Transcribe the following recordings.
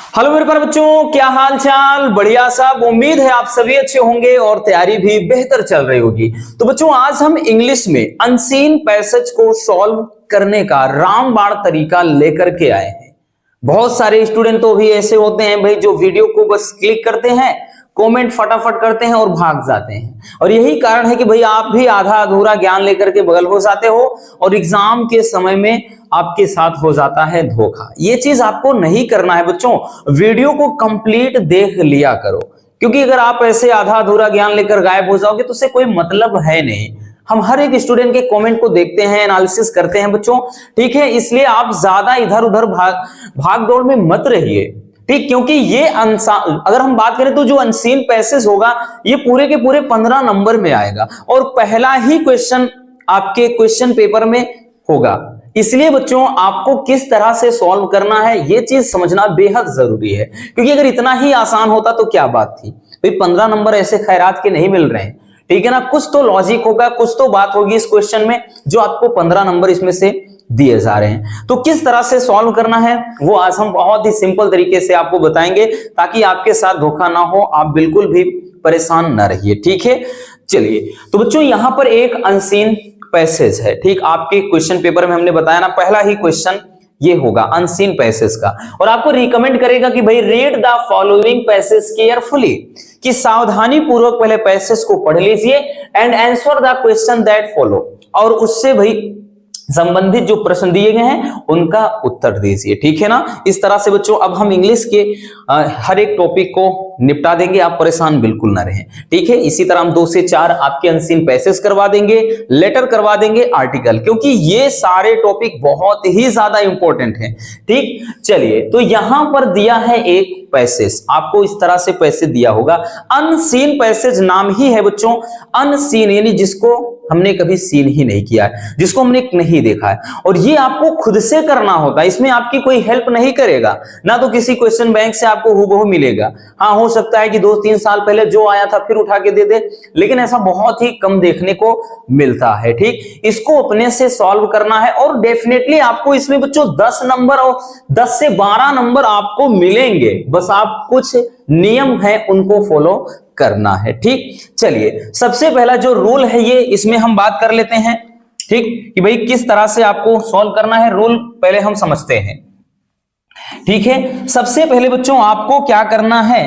Hello मेरे प्यारे बच्चों, क्या हाल चाल। बढ़िया सब। उम्मीद है आप सभी अच्छे होंगे और तैयारी भी बेहतर चल रही होगी। तो बच्चों आज हम इंग्लिश में अनसीन पैसेज को सॉल्व करने का रामबाण तरीका लेकर के आए हैं। बहुत सारे स्टूडेंट तो भी ऐसे होते हैं भाई, जो वीडियो को बस क्लिक करते हैं, कमेंट फटाफट करते हैं और भाग जाते हैं। और यही कारण है कि भाई आप भी आधा अधूरा ज्ञान लेकर के बगल हो जाते हो और एग्जाम के समय में आपके साथ हो जाता है धोखा। ये चीज आपको नहीं करना है बच्चों। वीडियो को कंप्लीट देख लिया करो, क्योंकि अगर आप ऐसे आधा अधूरा ज्ञान लेकर गायब हो जाओगे तो उससे कोई मतलब है नहीं। हम हर एक स्टूडेंट के कमेंट को देखते हैं, एनालिसिस करते हैं बच्चों, ठीक है। इसलिए आप ज्यादा इधर उधर भाग दौड़ में मत रहिए, ठीक। क्योंकि ये अगर हम बात करें तो जो अनसीन पैसेज होगा ये पूरे के पूरे 15 नंबर में आएगा और पहला ही क्वेश्चन आपके क्वेश्चन पेपर में होगा। इसलिए बच्चों आपको किस तरह से सॉल्व करना है ये चीज समझना बेहद जरूरी है, क्योंकि अगर इतना ही आसान होता तो क्या बात थी भाई। 15 नंबर ऐसे खैरात के नहीं मिल रहे हैं, ठीक है ना। कुछ तो लॉजिक होगा, कुछ तो बात होगी इस क्वेश्चन में जो आपको 15 नंबर इसमें से दिए जा रहे हैं। तो किस तरह से सॉल्व करना है वो आज हम बहुत ही सिंपल तरीके से आपको बताएंगे, ताकि आपके साथ धोखा ना हो, आप बिल्कुल भी परेशान ना रहिए, ठीक है। चलिए तो बच्चों यहां पर एक अनसीन पैसेज है, ठीक। आपके क्वेश्चन पेपर में हमने बताया ना, पहला ही क्वेश्चन ये होगा अनसीन पैसेज का, और आपको रिकमेंड करेगा कि भाई read the following passage carefully, कि सावधानी पूर्वक पहले पैसेज को पढ़ लीजिए and answer the question that follow, और उससे भाई संबंधित जो प्रश्न दिए गए हैं उनका उत्तर दीजिए, ठीक है ना। इस तरह से बच्चों अब हम इंग्लिश के हर एक टॉपिक को निपटा देंगे, आप परेशान बिल्कुल ना रहें, ठीक है। इसी तरह हम 2 से 4 आपके अनसीन पैसेज करवा देंगे, लेटर करवा देंगे, आर्टिकल, क्योंकि ये सारे टॉपिक बहुत ही ज्यादा इंपॉर्टेंट हैं, ठीक। चलिए तो यहां पर दिया है एक पैसेज, आपको इस तरह से पैसेज दिया होगा। अनसीन पैसेज नाम ही है बच्चों अनसीन, यानी जिसको हमने कभी सीन ही नहीं किया है, जिसको हमने नहीं देखा है, और ये आपको खुद से करना होता है। इसमें आपकी कोई हेल्प नहीं करेगा, ना तो किसी क्वेश्चन बैंक से आपको हूबहू मिलेगा। हाँ, हो सकता है कि 2-3 साल पहले जो आया था फिर उठा के दे दे, लेकिन ऐसा बहुत ही कम देखने को मिलता है, ठीक। इसको अपने से सॉल्व करना है और डेफिनेटली आपको इसमें बच्चों 10 नंबर और 10 से 12 नंबर आपको मिलेंगे। बस आप कुछ नियम है उनको फॉलो करना है, ठीक। चलिए सबसे पहला जो रूल है ये इसमें हम बात कर लेते हैं, ठीक, कि भाई किस तरह से आपको सॉल्व करना है। रूल पहले हम समझते हैं, ठीक है। सबसे पहले बच्चों आपको क्या करना है,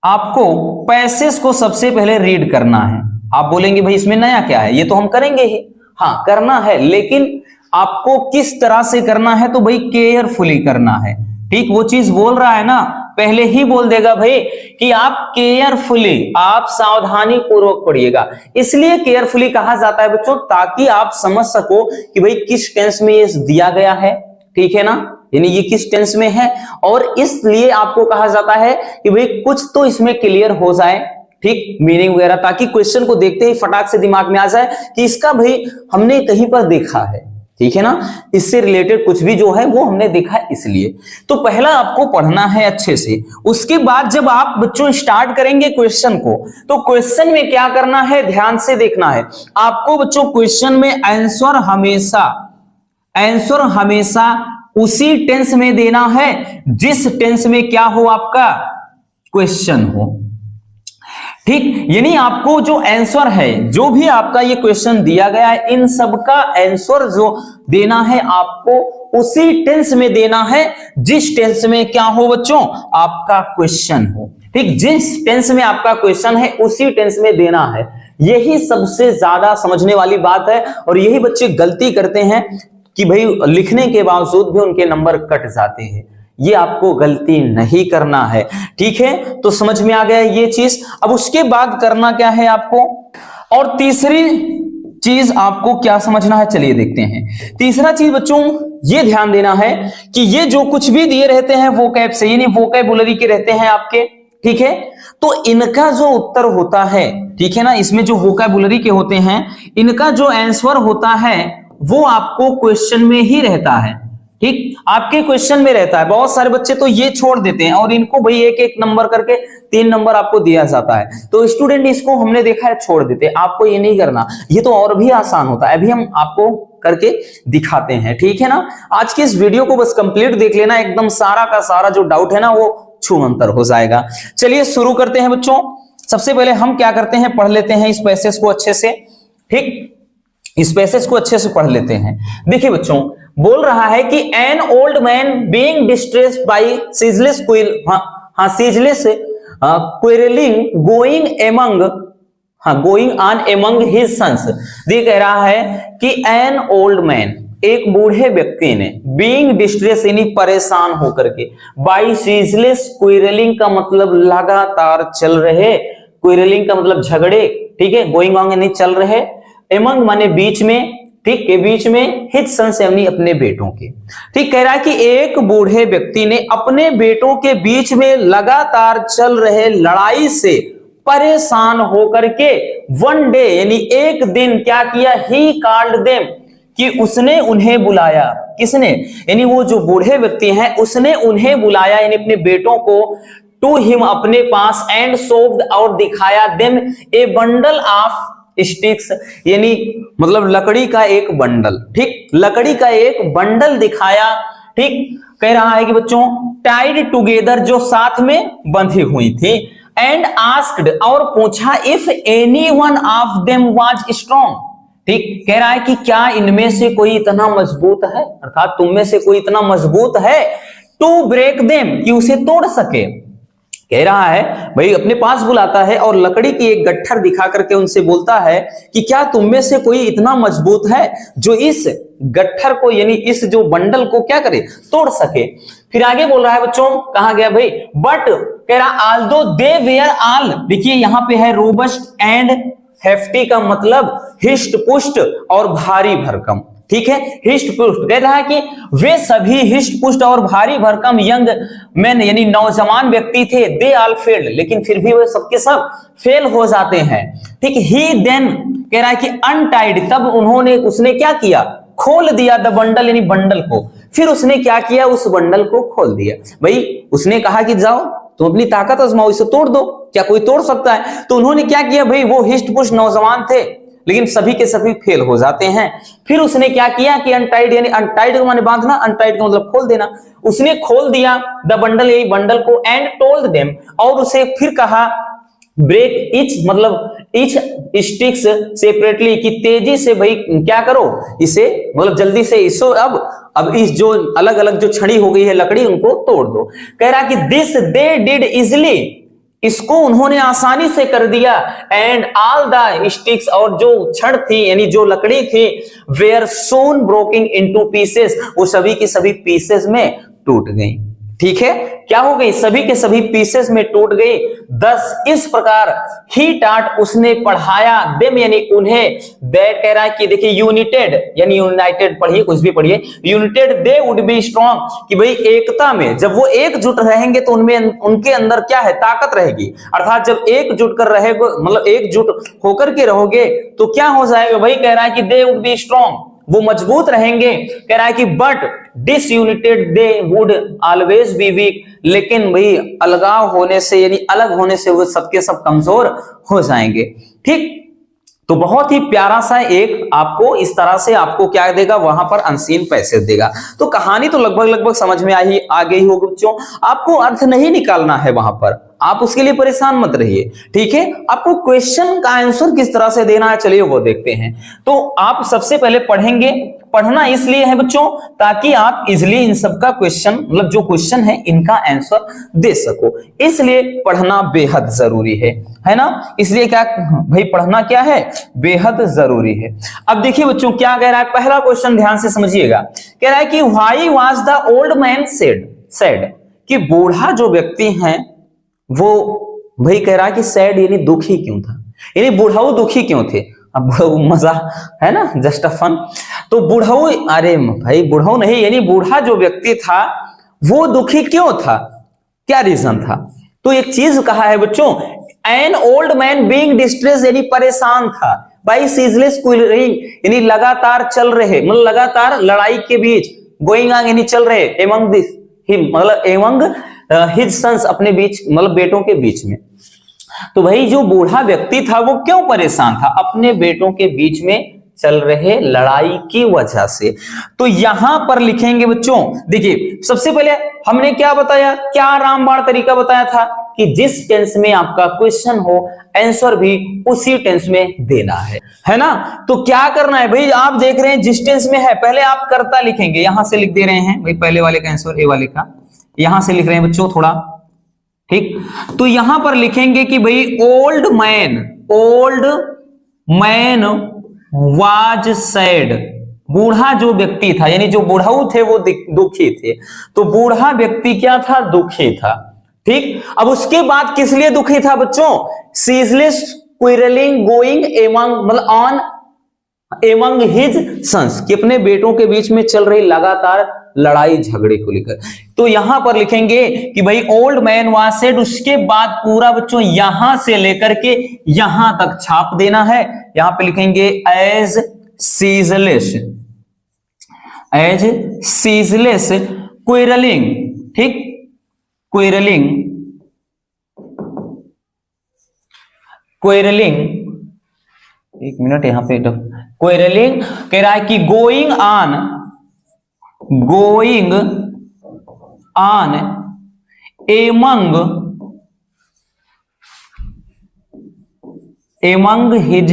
आपको पैसेज को सबसे पहले रीड करना है। आप बोलेंगे भाई इसमें नया क्या है, ये तो हम करेंगे ही। हाँ करना है, लेकिन आपको किस तरह से करना है, तो भाई केयरफुली करना है, ठीक। वो चीज बोल रहा है ना, पहले ही बोल देगा भाई कि आप केयरफुली, आप सावधानी पूर्वक पढ़िएगा। इसलिए केयरफुली कहा जाता है बच्चों, ताकि आप समझ सको कि भाई किस टेंस में ये दिया गया है, ठीक है ना, यानी ये किस टेंस में है। और इसलिए आपको कहा जाता है कि भाई कुछ तो इसमें क्लियर हो जाए, ठीक, मीनिंग वगैरह, ताकि क्वेश्चन को देखते ही फटाक से दिमाग में आ जाए कि इसका भाई हमने कहीं पर देखा है, ठीक है ना। इससे रिलेटेड कुछ भी जो है वो हमने देखा है। इसलिए तो पहला आपको पढ़ना है अच्छे से। उसके बाद जब आप बच्चों स्टार्ट करेंगे क्वेश्चन को, तो क्वेश्चन में क्या करना है ध्यान से देखना है। आपको बच्चों क्वेश्चन में आंसर हमेशा उसी टेंस में देना है जिस टेंस में क्या हो, आपका क्वेश्चन हो, ठीक। यानी आपको जो आंसर है, जो भी आपका ये क्वेश्चन दिया गया है, इन सब का आंसर जो देना है आपको उसी टेंस में देना है जिस टेंस में क्या हो बच्चों, आपका क्वेश्चन हो, ठीक। जिस टेंस में आपका क्वेश्चन है उसी टेंस में देना है। यही सबसे ज्यादा समझने वाली बात है, और यही बच्चे गलती करते हैं कि भाई लिखने के बावजूद भी उनके नंबर कट जाते हैं। ये आपको गलती नहीं करना है, ठीक है। तो समझ में आ गया ये चीज। अब उसके बाद करना क्या है आपको, और तीसरी चीज आपको क्या समझना है, चलिए देखते हैं। तीसरा चीज बच्चों ये ध्यान देना है कि ये जो कुछ भी दिए रहते हैं वोकैब से, यानी वोकैबुलरी के रहते हैं आपके, ठीक है। तो इनका जो उत्तर होता है, ठीक है ना, इसमें जो वोकैबुलरी के होते हैं इनका जो आंसर होता है वो आपको क्वेश्चन में ही रहता है, ठीक, आपके क्वेश्चन में रहता है। बहुत सारे बच्चे तो ये छोड़ देते हैं और इनको भाई एक एक नंबर करके 3 नंबर आपको दिया जाता है, तो स्टूडेंट इसको हमने देखा है छोड़ देते हैं। आपको ये नहीं करना, ये तो और भी आसान होता है, अभी हम आपको करके दिखाते हैं, ठीक है ना। आज की इस वीडियो को बस कंप्लीट देख लेना, एकदम सारा का सारा जो डाउट है ना वो छूमंतर हो जाएगा। चलिए शुरू करते हैं बच्चों। सबसे पहले हम क्या करते हैं, पढ़ लेते हैं इस पैसेज को अच्छे से। ठीक, इस पैसेज को अच्छे से पढ़ लेते हैं। देखिए बच्चों, बोल रहा है कि an old man being distressed by ceaseless quarrel, ceaseless quarrelling going on among his sons. ये कह रहा है कि एन ओल्ड मैन, एक बूढ़े व्यक्ति ने, बीइंग डिस्ट्रेस यानी परेशान होकर के, बाय सीजलेस क्विरलिंग का मतलब लगातार चल रहे, क्विरलिंग का मतलब झगड़े, ठीक है, गोइंग ऑन यानी चल रहे, एमंग माने बीच में, ठीक, के बीच में, हिज सन्स यानी अपने बेटों के। ठीक, कह रहा है कि एक बूढ़े व्यक्ति ने अपने बेटों के बीच में लगातार चल रहे लड़ाई से परेशान होकर के वन डे यानी एक दिन क्या किया, ही कॉल्ड देम, कि उसने उन्हें बुलाया। किसने, यानी वो जो बूढ़े व्यक्ति हैं उसने उन्हें बुलाया, यानी अपने बेटों को, टू हिम अपने पास, एंड शोव्ड और दिखाया, them A bundle of sticks, यानी मतलब लकड़ी का एक बंडल, ठीक, लकड़ी का एक बंडल दिखाया। ठीक, कह रहा है कि बच्चों टाइड टुगेदर, जो साथ में बंधी हुई थी, एंड आस्क्ड और पूछा, if any one of them was strong. ठीक, कह रहा है कि क्या इनमें से कोई इतना मजबूत है, अर्थात तुम में से कोई इतना मजबूत है, टू ब्रेक देम, कि उसे तोड़ सके। कह रहा है भाई अपने पास बुलाता है और लकड़ी की एक गट्ठर दिखा करके उनसे बोलता है कि क्या तुम में से कोई इतना मजबूत है जो इस गट्ठर को, यानी इस जो बंडल को क्या करे, तोड़ सके। फिर आगे बोल रहा है बच्चों, कहां गया भाई, बट कह रहा आल्दो दे वेयर ऑल, देखिए यहां पे है रोबस्ट एंड हेफ्टी का मतलब हिष्ट पुष्ट और भारी भरकम। ठीक है, हिष्ट पुष्ट, कह रहा है कि वे सभी हिष्ट पुष्ट और भारी भरकम यंग मैन यानी नौजवान व्यक्ति थे, दे ऑल फेल्ड, लेकिन फिर भी वे सबके सब फेल हो जाते हैं। ठीक, ही देन कह रहा है कि अनटाइड, तब उसने क्या किया, खोल दिया, द बंडल यानी बंडल को। फिर उसने क्या किया, उस बंडल को खोल दिया। भाई उसने कहा कि जाओ तुम अपनी ताकत आजमाओ, इसे तोड़ दो, क्या कोई तोड़ सकता है। तो उन्होंने क्या किया भाई, वो हिष्ट पुष्ट नौजवान थे लेकिन सभी के सभी फेल हो जाते हैं। फिर उसने क्या किया कि अनटाइड, यानी अनटाइड को माने बांधना, अनटाइड का मतलब खोल देना, उसने खोल दिया द बंडल यानी बंडल को, एंड टोल्ड देम, और उसे फिर कहा, ब्रेक इच मतलब इच स्टिक्स सेपरेटली, कि तेजी से भाई क्या करो इसे, मतलब जल्दी से इसो अब इस जो अलग अलग जो छड़ी हो गई है लकड़ी उनको तोड़ दो। कह रहा कि दिस दे डिड इजिली, इसको उन्होंने आसानी से कर दिया, एंड ऑल द स्टिक्स, और जो छड़ थी यानी जो लकड़ी थी, were soon broking into pieces, वो सभी की सभी पीसेस में टूट गई। ठीक है, क्या हो गई, सभी के सभी पीसेस में टूट गई। 10 इस प्रकार ही टाट उसने पढ़ाया, देम यानी उन्हें, दैट कह रहा है कि देखिए यूनिटेड यानी यूनाइटेड, पढ़िए कुछ भी पढ़िए, united they would be strong, कि भाई एकता में जब वो एकजुट रहेंगे तो उनमें उनके अंदर क्या है, ताकत रहेगी। अर्थात जब एकजुट कर रहेगा मतलब एकजुट होकर के रहोगे तो क्या हो जाएगा भाई, कह रहा है कि दे वुड बी स्ट्रॉन्ग, वो मजबूत रहेंगे। कह रहा है कि but disunited they would always be weak, लेकिन भाई अलगाव होने से यानी अलग होने से वो सबके सब कमजोर हो जाएंगे। ठीक, तो बहुत ही प्यारा सा एक आपको इस तरह से आपको क्या देगा, वहां पर अनसीन पैसेज देगा। तो कहानी तो लगभग समझ में आ गई होगी बच्चों, आपको अर्थ नहीं निकालना है वहां पर, आप उसके लिए परेशान मत रहिए। ठीक है, आपको क्वेश्चन का आंसर किस तरह से देना है चलिए वो देखते हैं। तो आप सबसे पहले पढ़ेंगे, पढ़ना इसलिए है बच्चों ताकि आप इजिली इन सब का क्वेश्चन मतलब जो क्वेश्चन है इनका आंसर दे सको, इसलिए पढ़ना बेहद जरूरी है ना। इसलिए क्या भाई पढ़ना क्या है, बेहद जरूरी है। अब देखिए बच्चों क्या कह रहा है, पहला क्वेश्चन ध्यान से समझिएगा। कह रहा है कि why was the old man sad, कि बूढ़ा जो व्यक्ति है वो भाई कह रहा है कि सैड यानी दुखी क्यों था, यानी बूढ़ाऊ दुखी क्यों थे। अब मजा है ना, जस्ट अ फन। तो बूढ़ाऊ, अरे भाई बूढ़ाऊ नहीं, यानी बूढ़ा जो व्यक्ति था वो दुखी क्यों था, क्या रीजन था। तो एक चीज कहा है बच्चों, N old man being distress यानी परेशान था, बाई सीजलेस क्विलिंग यानी लगातार चल रहे मतलब लगातार लड़ाई के बीच, गोइंग ऑन यानी चल रहे, एमंग दिस हिम मतलब एमंग हिज सन्स अपने बीच मतलब बेटों के बीच में। तो भाई जो बूढ़ा व्यक्ति था वो क्यों परेशान था? अपने बेटों के बीच में चल रहे लड़ाई की वजह से। तो यहां पर लिखेंगे बच्चों, देखिए सबसे पहले हमने क्या बताया, क्या रामबाण तरीका बताया था कि जिस टेंस में आपका क्वेश्चन हो आंसर भी उसी टेंस में देना है ना। तो क्या करना है भाई, आप देख रहे हैं जिस टेंस में है पहले आप कर्ता लिखेंगे, यहां से लिख दे रहे हैं भाई पहले वाले का आंसर ए वाले का, यहां से लिख रहे हैं बच्चों थोड़ा, ठीक। तो यहां पर लिखेंगे कि भाई ओल्ड मैन वाज सैड, बूढ़ा जो व्यक्ति था यानी जो बूढ़ाऊ थे वो दुखी थे। तो बूढ़ा व्यक्ति क्या था? दुखी था, ठीक। अब उसके बाद किस लिए दुखी था बच्चों? सीजलेस क्विरलिंग गोइंग एमंग मतलब ऑन एमंग हिज सन्स, कि अपने बेटों के बीच में चल रही लगातार लड़ाई झगड़े को लेकर। तो यहां पर लिखेंगे कि भाई ओल्ड मैन वाज सैड, उसके बाद पूरा बच्चों यहां से लेकर के यहां तक छाप देना है। यहां पे लिखेंगे एज सीजलेस क्विरलिंग, ठीक, क्विरलिंग एक मिनट यहां पे क्विरलिंग कह रहा है कि going on among his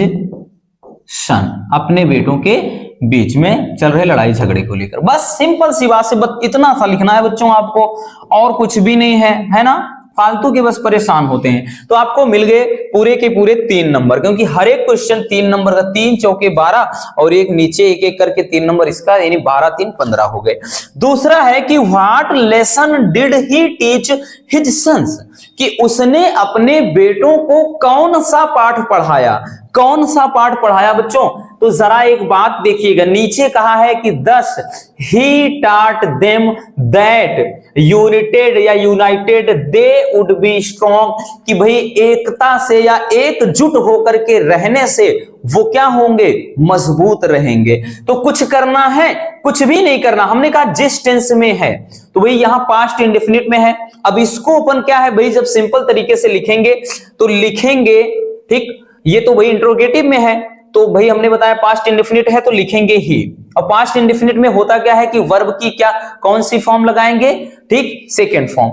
son, अपने बेटों के बीच में चल रहे लड़ाई झगड़े को लेकर। बस सिंपल सी बात से इतना सा लिखना है बच्चों आपको, और कुछ भी नहीं है ना। फालतू के बस परेशान होते हैं। तो आपको मिल गए पूरे के पूरे 3 नंबर, क्योंकि हर एक क्वेश्चन 3 नंबर का, 3 चौके 12 और एक नीचे एक एक करके 3 नंबर इसका, यानी 12 3 15 हो गए। दूसरा है कि what lesson did he teach his sons, कि उसने अपने बेटों को कौन सा पाठ पढ़ाया। कौन सा पाठ पढ़ाया बच्चों? तो जरा एक बात देखिएगा, नीचे कहा है कि दस ही टाट देम दैट यूनिटेड या United they would be strong, कि भाई एकता से या एकजुट होकर के रहने से वो क्या होंगे? मजबूत रहेंगे। तो कुछ करना है? कुछ भी नहीं करना। हमने कहा जिस टेंस में है, तो भाई यहां पास्ट इंडेफिनिट में है। अब इसको अपन क्या है भाई, जब सिंपल तरीके से लिखेंगे तो लिखेंगे, ठीक, ये तो भाई इंट्रोगेटिव में है, तो भाई हमने बताया पास्ट इंडेफिनिट है तो लिखेंगे ही। और पास्ट इंडेफिनिट में होता क्या है कि वर्ब की क्या कौन सी फॉर्म लगाएंगे? ठीक, सेकेंड फॉर्म।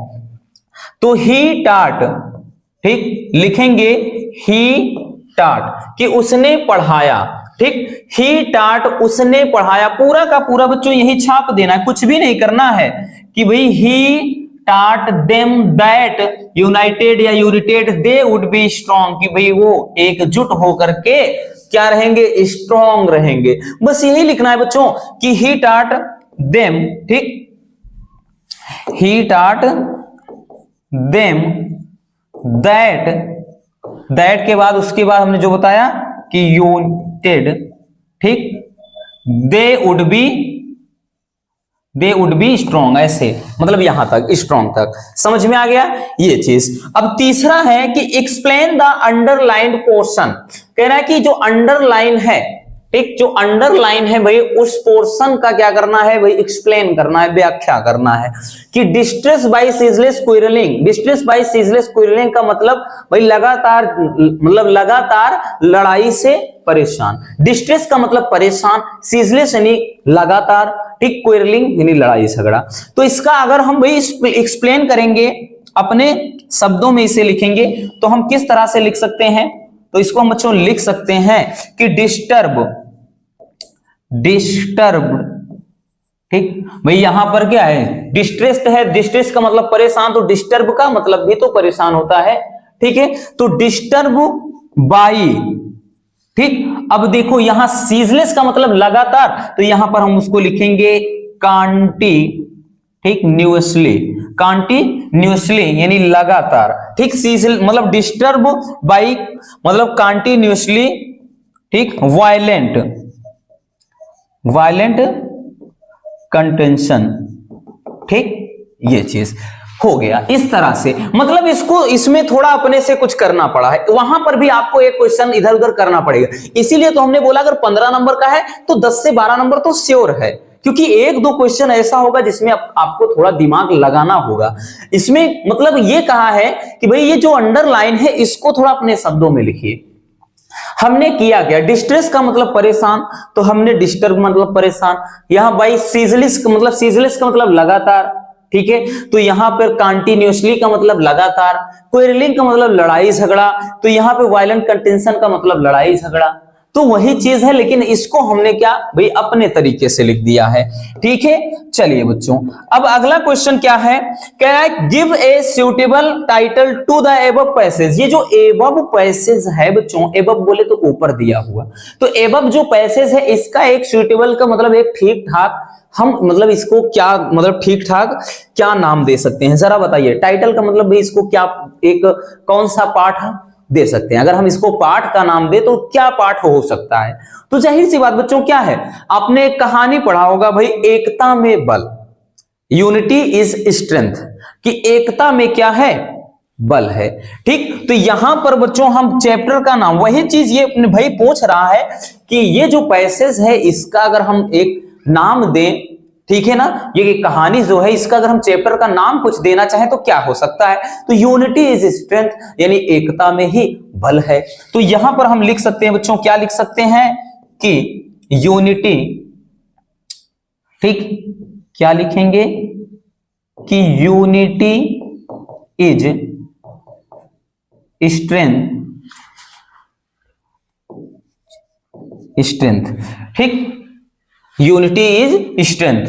तो ही टाट, ठीक, लिखेंगे ही टाट कि उसने पढ़ाया, ठीक, ही टाट उसने पढ़ाया। पूरा का पूरा बच्चों यही छाप देना है, कुछ भी नहीं करना है कि भाई ही टाट देम दैट यूनाइटेड या united they would be strong, कि भाई वो एकजुट होकर के क्या रहेंगे? स्ट्रॉन्ग रहेंगे। बस यही लिखना है बच्चों कि ही टाट देम, ठीक, ही टाट देम दैट के बाद उसके बाद हमने जो बताया कि यूनिटेड, ठीक, दे वुड बी स्ट्रॉन्ग, ऐसे मतलब यहां तक स्ट्रॉन्ग तक समझ में आ गया ये चीज। अब तीसरा है कि एक्सप्लेन द अंडरलाइंड पोर्शन, कह रहा है कि जो अंडरलाइन है, ठीक, जो अंडरलाइन है भाई उस पोर्शन का क्या करना है भाई? एक्सप्लेन करना है, व्याख्या करना है। कि distress by ceaseless quarrelling, distress by ceaseless quarrelling का मतलब भाई लगातार लड़ाई से परेशान। डिस्ट्रेस का मतलब परेशान, सीजलेस यानी लगातार, ठीक, क्विरलिंग यानी लड़ाई झगड़ा। तो इसका अगर हम भाई एक्सप्लेन करेंगे, अपने शब्दों में इसे लिखेंगे, तो हम किस तरह से लिख सकते हैं? तो इसको हम बच्चों लिख सकते हैं कि डिस्टर्ब, ठीक, भाई यहां पर क्या है? डिस्ट्रेस्ड है, डिस्ट्रेस का मतलब परेशान, तो डिस्टर्ब का मतलब भी तो परेशान होता है, ठीक है। तो डिस्टर्ब बाई, ठीक। अब देखो यहां सीजलेस का मतलब लगातार, तो यहां पर हम उसको लिखेंगे कंटिन्यूअसली यानी लगातार, ठीक। सीजल मतलब डिस्टर्ब बाई मतलब कंटिन्यूअसली, ठीक, वायलेंट कंटेंशन, ठीक, ये चीज हो गया। इस तरह से मतलब इसमें थोड़ा अपने से कुछ करना पड़ा है, वहां पर भी आपको एक क्वेश्चन इधर उधर करना पड़ेगा। इसीलिए तो हमने बोला अगर 15 नंबर का है तो 10 से 12 नंबर तो श्योर है, क्योंकि एक दो क्वेश्चन ऐसा होगा जिसमें आपको थोड़ा दिमाग लगाना होगा। इसमें मतलब ये कहा है कि भाई ये जो अंडरलाइन है इसको थोड़ा अपने शब्दों में लिखिए। हमने किया क्या, डिस्ट्रेस का मतलब परेशान, तो हमने डिस्टर्ब मतलब परेशान। यहां बाई सीजलेस का मतलब लगातार, ठीक है, तो यहां पर कंटिन्यूअसली का मतलब लगातार, क्वेरलिंग का मतलब लड़ाई झगड़ा, तो यहां पे वायलेंट कंटेंशन का मतलब लड़ाई झगड़ा, तो वही चीज है, लेकिन इसको हमने क्या भाई अपने तरीके से लिख दिया है, ठीक है। चलिए बच्चों, अब अगला क्वेश्चन क्या है, कह रहा है give a suitable title to the above passage. ये जो एबव पैसेज है बच्चों, एबव बोले तो ऊपर दिया हुआ, तो एबव जो पैसेज है इसका एक सूटेबल का मतलब एक ठीक ठाक, हम मतलब इसको क्या मतलब ठीक ठाक क्या नाम दे सकते हैं, जरा बताइए। टाइटल का मतलब भाई इसको क्या एक कौन सा पार्ट दे सकते हैं, अगर हम इसको पार्ट का नाम दे तो क्या पार्ट हो सकता है। तो जाहिर सी बात बच्चों क्या है, आपने एक कहानी पढ़ा होगा भाई, एकता में बल, यूनिटी इज स्ट्रेंथ, कि एकता में क्या है, बल है, ठीक। तो यहां पर बच्चों हम चैप्टर का नाम, वही चीज ये अपने भाई पूछ रहा है कि ये जो पैसेज है इसका अगर हम एक नाम दें, ठीक है ना, ये कहानी जो है इसका अगर हम चैप्टर का नाम कुछ देना चाहें तो क्या हो सकता है, तो यूनिटी इज स्ट्रेंथ, यानी एकता में ही बल है। तो यहां पर हम लिख सकते हैं बच्चों, क्या लिख सकते हैं कि यूनिटी, ठीक, क्या लिखेंगे कि यूनिटी इज स्ट्रेंथ, ठीक, यूनिटी इज स्ट्रेंथ।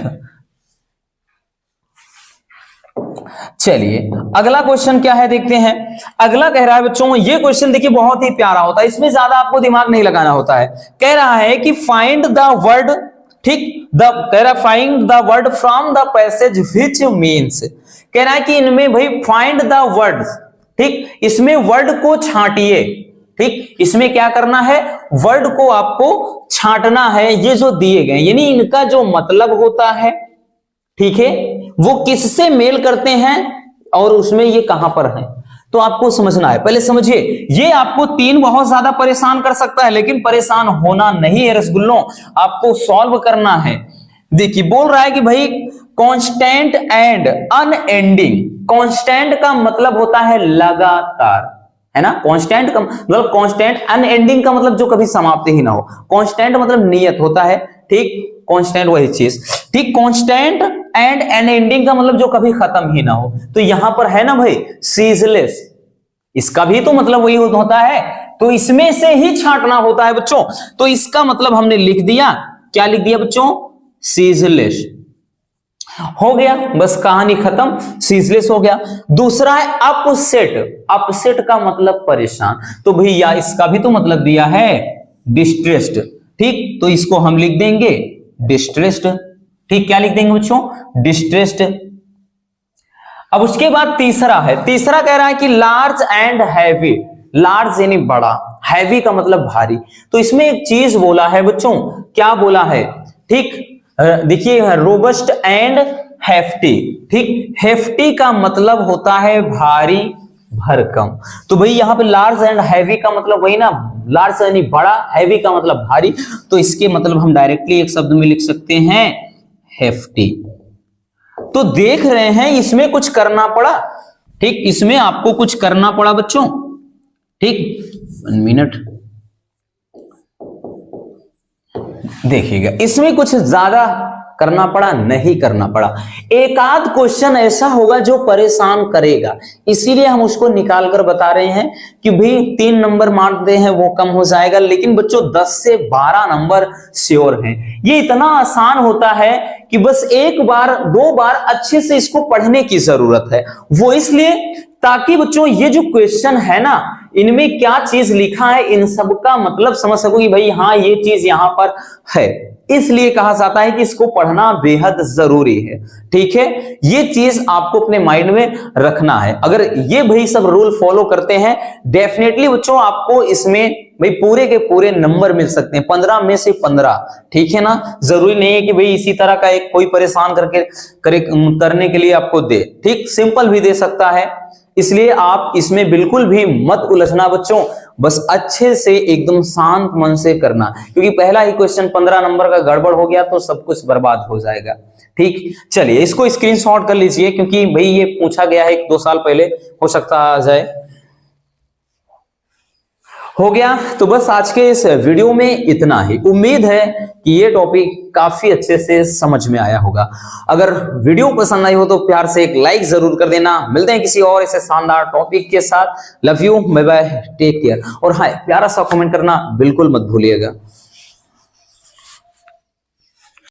चलिए अगला क्वेश्चन क्या है देखते हैं। अगला कह रहा है बच्चों, ये क्वेश्चन देखिए बहुत ही प्यारा होता है, इसमें ज्यादा आपको दिमाग नहीं लगाना होता है। कह रहा है कि फाइंड द वर्ड, ठीक, कह रहा है find the word from the passage which means. कह रहा है कि इनमें भाई फाइंड द वर्ड, ठीक, इसमें वर्ड को छांटिए, ठीक, इसमें क्या करना है, वर्ड को आपको छांटना है, ये जो दिए गए यानी इनका जो मतलब होता है, ठीक है, वो किससे मेल करते हैं और उसमें ये कहां पर है, तो आपको समझना है। पहले समझिए, ये आपको तीन बहुत ज्यादा परेशान कर सकता है, लेकिन परेशान होना नहीं है रसगुल्लों, आपको सॉल्व करना है। देखिए बोल रहा है कि भाई कांस्टेंट एंड अनएंडिंग, कांस्टेंट का मतलब होता है लगातार, है ना, कांस्टेंट का मतलब कांस्टेंट, अनएंडिंग का मतलब जो कभी समाप्ति ही ना हो, कांस्टेंट मतलब नियत होता है, ठीक, कांस्टेंट वही चीज, ठीक, कांस्टेंट एंड अनएंडिंग का मतलब जो कभी खत्म ही ना हो। तो यहां पर है ना भाई सीजलेस, इसका भी तो मतलब वही होता है, तो इसमें से ही छांटना होता है बच्चों। तो इसका मतलब हमने लिख दिया, क्या लिख दिया बच्चों, सीजलेस, हो गया, बस कहानी खत्म, सीजलेस हो गया। दूसरा है अपसेट, अपसेट का मतलब परेशान, तो भैया इसका भी तो मतलब दिया है डिस्ट्रेस्ड, ठीक, तो इसको हम लिख देंगे डिस्ट्रेस्ड, ठीक, क्या लिख देंगे बच्चों, डिस्ट्रेस्ड। अब उसके बाद तीसरा है, तीसरा कह रहा है कि लार्ज एंड हैवी, लार्ज यानी बड़ा, हैवी का मतलब भारी, तो इसमें एक चीज बोला है बच्चों, क्या बोला है, ठीक, देखिए रोबस्ट एंड हेफ्टी, ठीक, हेफ्टी का मतलब होता है भारी भरकम, तो भाई यहां पे लार्ज एंड हैवी का मतलब वही ना, लार्ज यानी बड़ा, हैवी का मतलब भारी, तो इसके मतलब हम डायरेक्टली एक शब्द में लिख सकते हैं हेफ्टी। तो देख रहे हैं इसमें कुछ करना पड़ा, ठीक, इसमें आपको कुछ करना पड़ा बच्चों, ठीक, 1 मिनट देखिएगा, इसमें कुछ ज्यादा करना पड़ा नहीं करना पड़ा, एक आध क्वेश्चन ऐसा होगा जो परेशान करेगा, इसीलिए हम उसको निकाल कर बता रहे हैं कि भाई 3 नंबर मार्क दे हैं वो कम हो जाएगा, लेकिन बच्चों 10 से 12 नंबर श्योर हैं। ये इतना आसान होता है कि बस एक बार 2 बार अच्छे से इसको पढ़ने की जरूरत है, वो इसलिए ताकि बच्चों ये जो क्वेश्चन है ना, इनमें क्या चीज लिखा है इन सब का मतलब समझ सको कि भाई हाँ ये चीज यहां पर है, इसलिए कहा जाता है कि इसको पढ़ना बेहद जरूरी है, ठीक है। ये चीज आपको अपने माइंड में रखना है, अगर ये भाई सब रूल फॉलो करते हैं डेफिनेटली बच्चों आपको इसमें भाई पूरे के पूरे नंबर मिल सकते हैं, 15 में से 15, ठीक है ना। जरूरी नहीं है कि भाई इसी तरह का एक कोई परेशान करने के लिए आपको दे, ठीक, सिंपल भी दे सकता है, इसलिए आप इसमें बिल्कुल भी मत उलझना बच्चों, बस अच्छे से एकदम शांत मन से करना, क्योंकि पहला ही क्वेश्चन 15 नंबर का गड़बड़ हो गया तो सब कुछ बर्बाद हो जाएगा। ठीक, चलिए इसको स्क्रीनशॉट कर लीजिए, क्योंकि भाई ये पूछा गया है 1-2 साल पहले, हो सकता आ जाए। हो गया, तो बस आज के इस वीडियो में इतना ही। उम्मीद है कि ये टॉपिक काफी अच्छे से समझ में आया होगा। अगर वीडियो पसंद आई हो तो प्यार से एक लाइक जरूर कर देना। मिलते हैं किसी और ऐसे शानदार टॉपिक के साथ। Love you, bye bye, take care. और हाँ, प्यारा सा कमेंट करना बिल्कुल मत भूलिएगा।